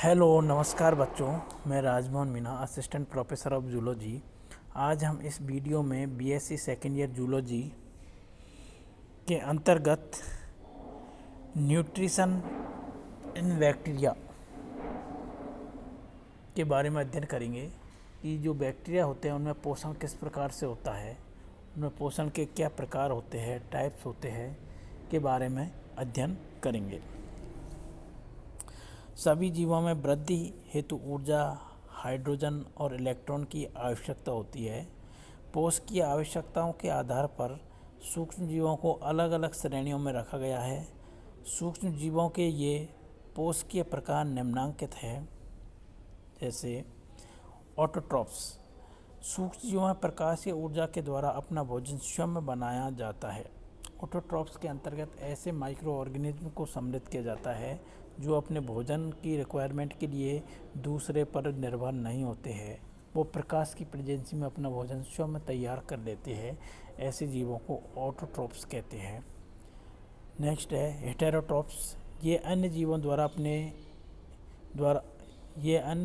Hello नमस्कार बच्चों। मैं Rajmohan Meena, assistant professor of zoology. आज हम इस वीडियो में बीएससी सेकेंड ईयर जूलॉजी के अंतर्गत न्यूट्रिशन इन बैक्टीरिया के बारे में अध्ययन करेंगे कि जो बैक्टीरिया होते हैं उनमें पोषण किस प्रकार से होता है, उनमें पोषण के क्या प्रकार होते हैं, टाइप्स होते हैं के बारे में अध्ययन करेंगे। सभी जीवों में वृद्धि हेतु ऊर्जा, हाइड्रोजन और इलेक्ट्रॉन की आवश्यकता होती है। पोषकीय आवश्यकताओं के आधार पर सूक्ष्म जीवों को अलग अलग श्रेणियों में रखा गया है। सूक्ष्म जीवों के ये पोषकीय प्रकार निम्नांकित हैं, जैसे ऑटोट्रॉप्स। सूक्ष्म जीवों में प्रकाशीय ऊर्जा के द्वारा अपना भोजन स्वयं बनाया जाता है। ऑटोट्रॉप्स के अंतर्गत ऐसे माइक्रो ऑर्गेनिज्म को सम्मिलित किया जाता है जो अपने भोजन की रिक्वायरमेंट के लिए दूसरे पर निर्भर नहीं होते हैं। वो प्रकाश की प्रेजेंसी में अपना भोजन स्वयं तैयार कर लेते हैं। ऐसे जीवों को ऑटोट्रॉप्स कहते हैं। नेक्स्ट है हेटेरोट्रॉप्स। ये अन्य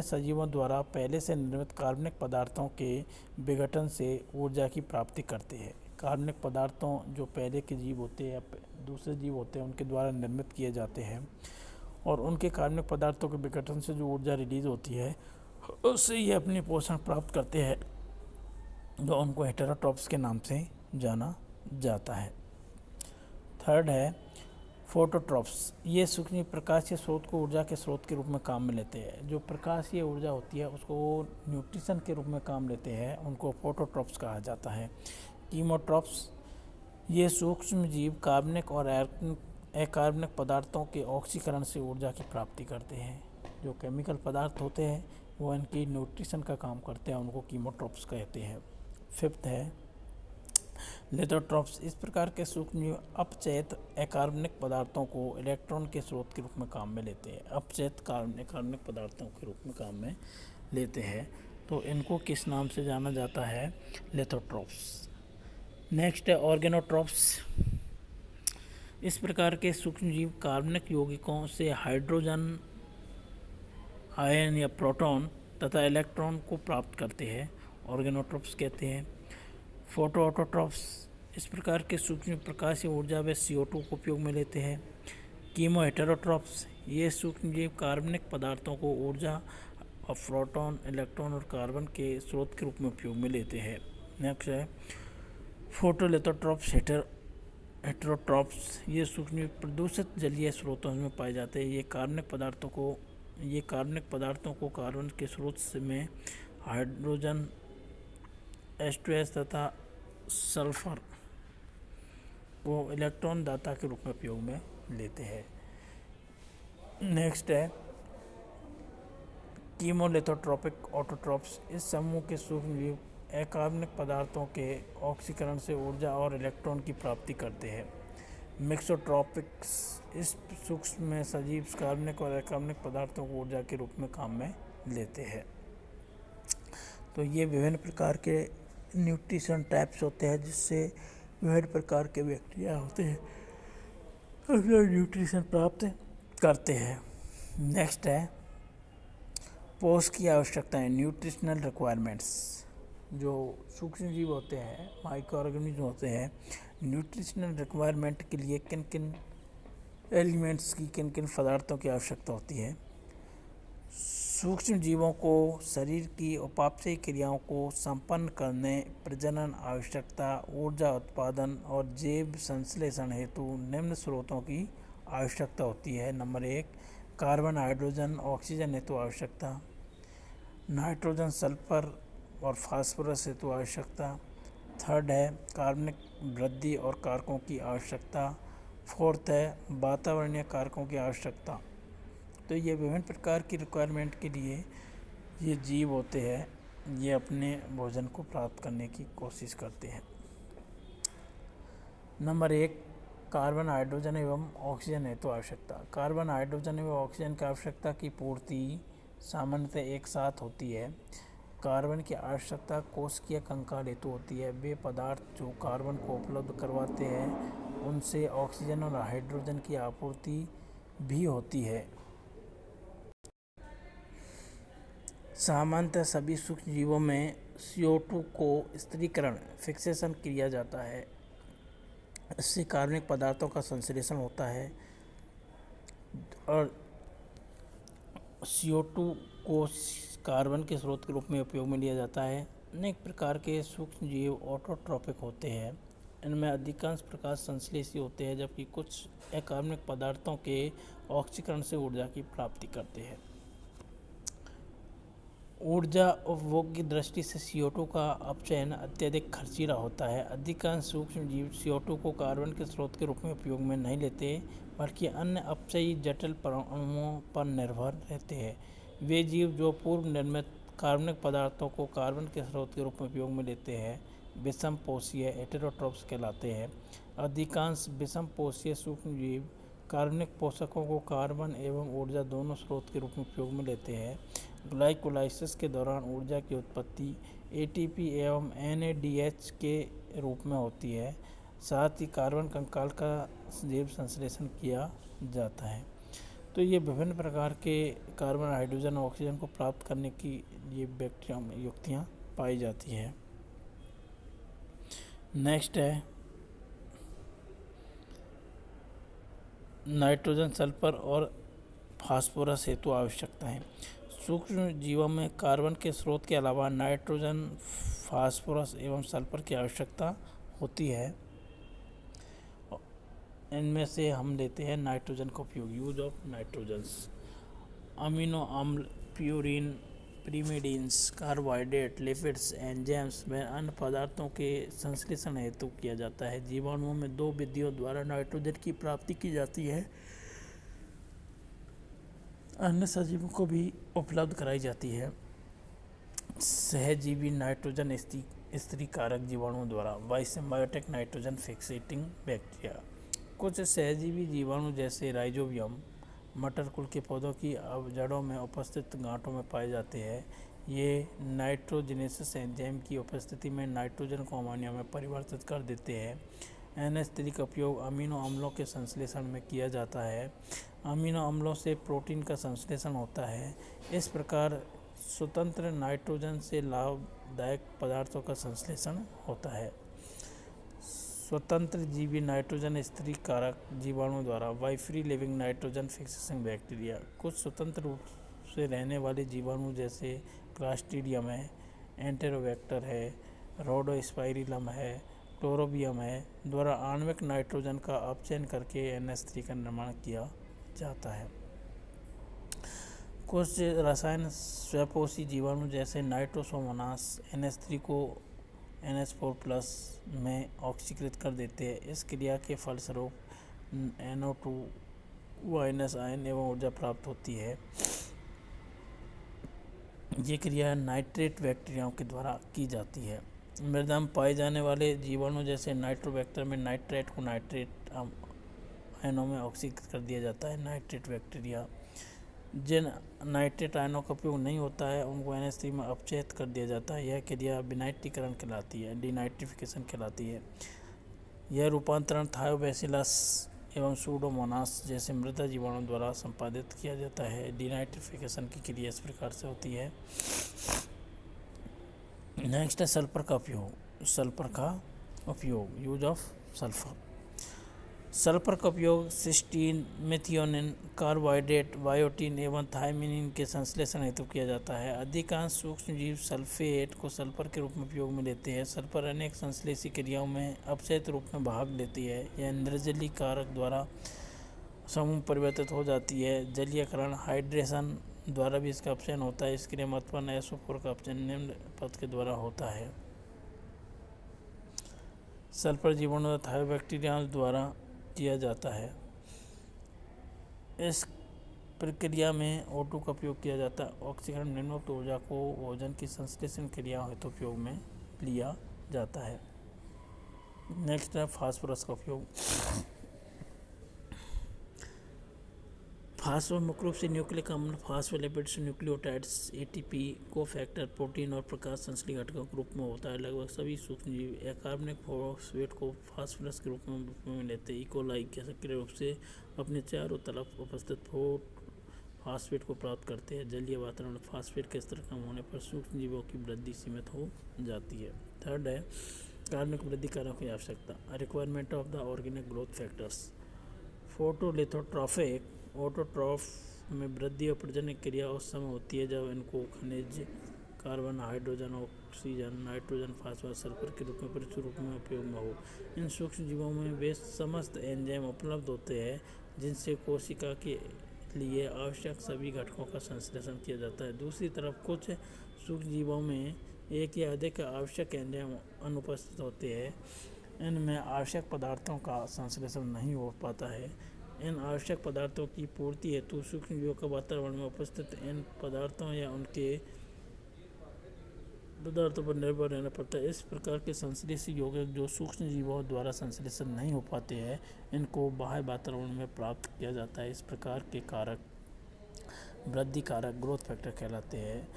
सजीवों द्वारा पहले से निर्मित कार्बनिक पदार्थों के विघटन से ऊर्जा की प्राप्ति करते हैं। कार्बनिक पदार्थों जो पहले के जीव होते हैं या दूसरे जीव होते हैं उनके द्वारा निर्मित किए जाते हैं, और उनके कार्बनिक पदार्थों के विघटन से जो ऊर्जा रिलीज होती है उससे ये अपनी पोषण प्राप्त करते हैं, जो उनको हेटेरोट्रॉप्स के नाम से जाना जाता है। थर्ड है फोटोट्रॉप्स। ये सूक्ष्म प्रकाशीय स्रोत को ऊर्जा के स्रोत के रूप में काम में लेते हैं। जो प्रकाशीय ऊर्जा होती है उसको न्यूट्रिशन के रूप में काम लेते हैं, उनको फोटोट्रॉप्स कहा जाता है। कीमोट्रॉप्स। ये सूक्ष्म जीव कार्बनिक और अकार्बनिक पदार्थों के ऑक्सीकरण से ऊर्जा की प्राप्ति करते हैं। जो केमिकल पदार्थ होते हैं वो इनकी न्यूट्रिशन का काम करते हैं, उनको कीमोट्रॉप्स कहते हैं। फिफ्थ है लिथोट्रॉप्स। इस प्रकार के सूक्ष्म जीव अपचयित अकार्बनिक पदार्थों को इलेक्ट्रॉन के स्रोत के रूप में काम में लेते हैं। अपचयित कार्बनिक पदार्थों के रूप में काम में लेते हैं, तो इनको किस नाम से जाना जाता है? लिथोट्रॉप्स। नेक्स्ट है ऑर्गेनोट्रॉप्स। इस प्रकार के सूक्ष्म जीव कार्बनिक यौगिकों से हाइड्रोजन, आयन या प्रोटॉन तथा इलेक्ट्रॉन को प्राप्त करते हैं, ऑर्गेनोट्रॉप्स कहते हैं। Photo autotrophs. इस प्रकार के सूक्ष्म प्रकाशीय ऊर्जा व CO2 को उपयोग में लेते हैं। Chemo heterotrophs. ये सूक्ष्म जीव कार्बनिक पदार्थों को ऊर्जा और प्रोटॉन, इलेक्ट्रॉन और कार्बन के स्रोत के रूप में उपयोग में लेते हैं। नेक्स्ट है फोटोलिथोट्रॉप्स हेटेरोट्रॉप्स। ये सूक्ष्म प्रदूषित जलीय स्रोतों में पाए जाते हैं। ये कार्बनिक पदार्थों को कार्बन के स्रोत में हाइड्रोजन, H2S तथा सल्फर को इलेक्ट्रॉन दाता के रूप में उपयोग में लेते हैं। नेक्स्ट है कीमोलिथोट्रॉपिक ऑटोट्रॉप्स। इस समूह के सूक्ष्म जीव अकार्बनिक पदार्थों के ऑक्सीकरण से ऊर्जा और इलेक्ट्रॉन की प्राप्ति करते हैं। मिक्सोट्रॉपिक्स। इस सूक्ष्म में सजीव कार्बनिक और अकार्बनिक पदार्थों को ऊर्जा के रूप में काम में लेते हैं। तो ये विभिन्न प्रकार के न्यूट्रिशन टाइप्स होते हैं जिससे विभिन्न प्रकार के बैक्टीरिया होते हैं अपना न्यूट्रिशन प्राप्त करते हैं। नेक्स्ट है पोष की आवश्यकताएं, न्यूट्रिशनल रिक्वायरमेंट्स। जो सूक्ष्म जीव होते हैं, माइक्रो ऑर्गेनिज्म होते हैं, न्यूट्रिशनल रिक्वायरमेंट के लिए किन किन एलिमेंट्स की, किन किन पदार्थों की आवश्यकता होती है। सूक्ष्म जीवों को शरीर की उपापचयी क्रियाओं को संपन्न करने, प्रजनन आवश्यकता, ऊर्जा उत्पादन और जैव संश्लेषण हेतु निम्न स्रोतों की आवश्यकता होती है। नंबर 1 कार्बन, हाइड्रोजन, ऑक्सीजन हेतु आवश्यकता। नाइट्रोजन, सल्फर और फास्फोरस हेतु आवश्यकता। थर्ड है कार्बनिक वृद्धि और कारकों की आवश्यकता। फोर्थ है वातावरणीय कारकों की आवश्यकता। तो ये विभिन्न प्रकार की रिक्वायरमेंट के लिए ये जीव होते हैं, ये अपने भोजन को प्राप्त करने की कोशिश करते हैं। नंबर 1 कार्बन, हाइड्रोजन एवं ऑक्सीजन हेतु आवश्यकता। कार्बन, हाइड्रोजन एवं ऑक्सीजन की आवश्यकता की पूर्ति सामान्यतः एक साथ होती है। कार्बन की आवश्यकता कोशिकीय कंकाल हेतु होती है। वे पदार्थ जो कार्बन को उपलब्ध करवाते हैं उनसे ऑक्सीजन और हाइड्रोजन की आपूर्ति भी होती है। सामान्यतः सभी सूक्ष्म जीवों में CO2 को स्थिरीकरण फिक्सेशन किया जाता है। इससे कार्बनिक पदार्थों का संश्लेषण होता है और CO2 को कार्बन के स्रोत के रूप में उपयोग में लिया जाता है। अनेक प्रकार के सूक्ष्म जीव ऑटोट्रॉपिक होते हैं। इनमें अधिकांश प्रकाश संश्लेषी होते हैं, जबकि कुछ अकार्बनिक पदार्थों के ऑक्सीकरण से ऊर्जा की प्राप्ति करते हैं। ऊर्जा उपभोग की दृष्टि से CO2 का अपचयन अत्यधिक खर्चीला होता है। अधिकांश सूक्ष्म जीव CO2 को कार्बन के स्रोत के रूप में उपयोग में नहीं लेते, बल्कि अन्य अपचयी जटिल परमाणुओं पर निर्भर रहते हैं। वे जीव जो पूर्व निर्मित कार्बनिक पदार्थों को कार्बन के स्रोत के रूप में उपयोग में लेते हैं विषमपोषीय हेटेरोट्रॉप्स कहलाते हैं। अधिकांश विषमपोषीय सूक्ष्म जीव कार्बनिक पोषकों को कार्बन एवं ऊर्जा दोनों स्रोत के रूप में उपयोग में लेते हैं। ग्लाइकोलाइसिस के दौरान ऊर्जा की उत्पत्ति ATP एवं NADH के रूप में होती है। साथ ही कार्बन कंकाल का जैव संश्लेषण किया जाता है। तो ये विभिन्न प्रकार के कार्बन, हाइड्रोजन और ऑक्सीजन को प्राप्त करने की ये बैक्टीरिया में युक्तियाँ पाई जाती है। नेक्स्ट है नाइट्रोजन, सल्फर और फास्फोरस हेतु आवश्यकताएं। सूक्ष्म जीवों में कार्बन के स्रोत के अलावा नाइट्रोजन, फास्फोरस एवं सल्फर की आवश्यकता होती है। इनमें से हम लेते हैं नाइट्रोजन का उपयोग। यूज ऑफ नाइट्रोजन्स: अमीनो अम्ल, प्यूरिन, प्रीमिडीन्स, कार्बोहाइड्रेट, लिपिड्स, एंजाइम्स में अन्य पदार्थों के संश्लेषण हेतु किया जाता है। जीवाणुओं में 2 विधियों द्वारा नाइट्रोजन की प्राप्ति की जाती है। अन्य सजीवों को भी उपलब्ध कराई जाती है। सहजीवी नाइट्रोजन स्थिरीकारक जीवाणुओं द्वारा बायोसिम्बायोटिक नाइट्रोजन फिक्सेटिंग बैक्टीरिया। कुछ सहजीवी जीवाणु जैसे राइजोबियम मटर कुल के पौधों की जड़ों में उपस्थित गांठों में पाए जाते हैं। ये नाइट्रोजेनेसिस एंजाइम की उपस्थिति में नाइट्रोजन को अमोनिया में परिवर्तित कर देते हैं। NH3 का उपयोग अमीनो अम्लों के संश्लेषण में किया जाता है। अमीनो अम्लों से प्रोटीन का संश्लेषण होता है। इस प्रकार स्वतंत्र नाइट्रोजन से लाभदायक पदार्थों का संश्लेषण होता है। स्वतंत्र जीवी नाइट्रोजन स्थिरीकारक जीवाणु द्वारा free living nitrogen fixation bacteria. कुछ स्वतंत्र रूप से रहने वाले जीवाणु जैसे क्लास्ट्रीडियम है, एंटेरोबैक्टर है, रोडोस्पाइरिलम है, क्लोरोबियम है द्वारा आणविक नाइट्रोजन का अपचयन करके NH3 का निर्माण किया जाता है। कुछ रसायन स्वपोषी जीवाणु जैसे नाइट्रोसोमोनास NH3 को NH4+ में ऑक्सीकृत कर देते हैं। इस क्रिया के फलस्वरूप NO2 आयन एवं ऊर्जा प्राप्त होती है। ये क्रिया नाइट्रेट बैक्टीरियाओं के द्वारा की जाती है। मृदा में पाए जाने वाले जीवाणु जैसे नाइट्रोबैक्टर में नाइट्रेट को नाइट्रेट आयनों में ऑक्सीकृत कर दिया जाता है। नाइट्रेट बैक्टीरिया जिन नाइट्रेट आयनों का उपयोग नहीं होता है उनको NH3 में अपचयित कर दिया जाता है। यह क्रिया विनाइट्रीकरण कहलाती है, डिनाइट्रिफिकेशन कहलाती है। यह रूपांतरण थायोबैसिलस एवं सूडोमोनास जैसे मृदा जीवाणु द्वारा संपादित किया जाता है। डिनाइट्रिफिकेशन की क्रिया इस प्रकार से होती है। नेक्स्ट है सल्फर का उपयोग। सल्फर का उपयोग, यूज ऑफ सल्फर। सल्फर का उपयोग सिस्टीन, मेथियोनिन, कार्बोहाइड्रेट, बायोटीन एवं थायमिन के संश्लेषण हेतु किया जाता है। अधिकांश सूक्ष्मजीव सल्फेट को सल्फर के रूप में उपयोग में लेते हैं। सल्फर अनेक संश्लेषी क्रियाओं में अपचयित रूप में भाग लेती है। यह निर्जलीय कारक द्वारा समूह परिवर्तित हो जाती है। जलीयकरण, हाइड्रेशन द्वारा भी इसका अपचयन होता है। इस क्रिया में उत्पन्न SO4 का अपचयन निम्न पद के द्वारा होता है। सल्फर जीवाणु थायोबैक्टीरिया द्वारा किया जाता है। इस प्रक्रिया में O2 का उपयोग किया जाता है। ऑक्सीकरण निम्नोक्त ऊर्जा को भोजन की संश्लेषण क्रिया हेतु उपयोग में लिया जाता है। नेक्स्ट है फास्फोरस का उपयोग। फास्फोरस मुख्य रूप से न्यूक्लिक अम्ल, phospholipids, nucleotides, ATP, cofactor, protein और प्रकाश संश्लेषी घटकों के रूप में होता है। लगभग सभी सूक्ष्मजीव अकार्बनिक फॉस्फेट को फास्फोरस के रूप में लेते हैं। इकोलाई के सक्रिय रूप से अपने चारों तरफ उपस्थित फास्फेट को प्राप्त करते हैं। जलीय वातावरण में फास्फेट के स्तर कम होने पर सूक्ष्म जीवों की वृद्धि सीमित हो जाती है। थर्ड है कार्बनिक वृद्धि कारकों की आवश्यकता। Requirement of the organic growth factors. Photolithotrophic autotroph में वृद्धि और प्रजनन क्रिया उस समय होती है जब इनको खनिज carbon, hydrogen, oxygen, nitrogen, phosphorus, sulphur के रूप में प्रचुर रूप में उपयोग में हो। इन सूक्ष्म जीवों में वे समस्त एंजाइम उपलब्ध होते हैं जिनसे कोशिका के लिए आवश्यक सभी घटकों का संश्लेषण किया जाता है। दूसरी तरफ कुछ सूक्ष्म जीवों में एक या अधिक आवश्यक एंजाइम अनुपस्थित होते हैं। इनमें आवश्यक पदार्थों का संश्लेषण नहीं हो पाता है। इन आवश्यक पदार्थों की पूर्ति हेतु सूक्ष्म जीवों के वातावरण में उपस्थित इन पदार्थों या उनके पदार्थों पर निर्भर रहना पड़ता है। इस प्रकार के संश्लेषी यौगिक जो सूक्ष्म जीवों द्वारा संश्लेषण नहीं हो पाते हैं, इनको बाह्य वातावरण में प्राप्त किया जाता है। इस प्रकार के कारक वृद्धि कारक ग्रोथ फैक्टर कहलाते हैं।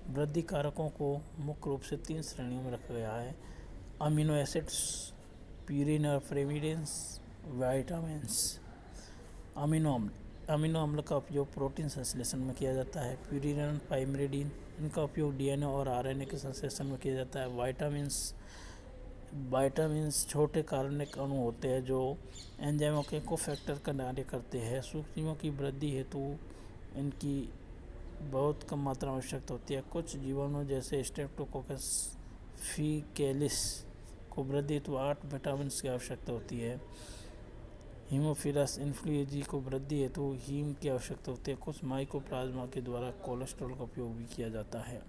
वृद्धि कारकों को मुख्य रूप से 3 श्रेणियों में रखा गया है: अमीनो एसिड्स, प्यूरिन और पेरिमिडिन्स, विटामिन्स। अमीनो अम्ल का उपयोग प्रोटीन संश्लेषण में किया जाता है। प्यूरिन और पाइरिमिडिन इनका उपयोग डीएनए और आरएनए के संश्लेषण में किया जाता है। विटामिन्स छोटे कार्बनिक अणु होते हैं जो एंजाइमों के कोफैक्टर का कार्य करते हैं। सूक्ष्म की वृद्धि हेतु इनकी बहुत कम मात्रा में आवश्यकता होती है। कुछ जीवाणु जैसे स्ट्रेप्टोकोकस फीकैलिस को वृद्धि हेतु 8 विटामिन की आवश्यकता होती है। हीमोफिलस इन्फ्लुएंजा को वृद्धि हेतु हीम की आवश्यकता होती है। कुछ माइकोप्लाज्मा के द्वारा कोलेस्ट्रॉल का उपयोग भी किया जाता है।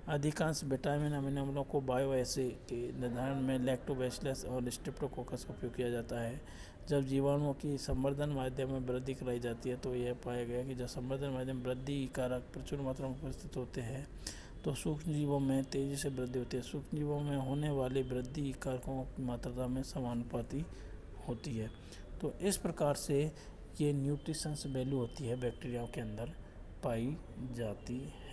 अधिकांश विटामिन अमीनो अम्लों को बायोएसे के निर्धारण में लैक्टोबैसिलस और स्ट्रेप्टोकोकस का उपयोग किया जाता है। जब जीवाणुओं की संवर्धन माध्यम में वृद्धि कराई जाती है तो यह पाया गया कि जब संवर्धन माध्यम वृद्धि कारक प्रचुर मात्रा में उपस्थित होते हैं तो सूक्ष्म जीवों में तेजी से वृद्धि होती है। सूक्ष्म जीवों में होने वाली वृद्धि कारकों की मात्रा में समानुपाती होती है। तो इस प्रकार से ये न्यूट्रिशंस वैल्यू होती है बैक्टीरियाओं के अंदर पाई जाती है।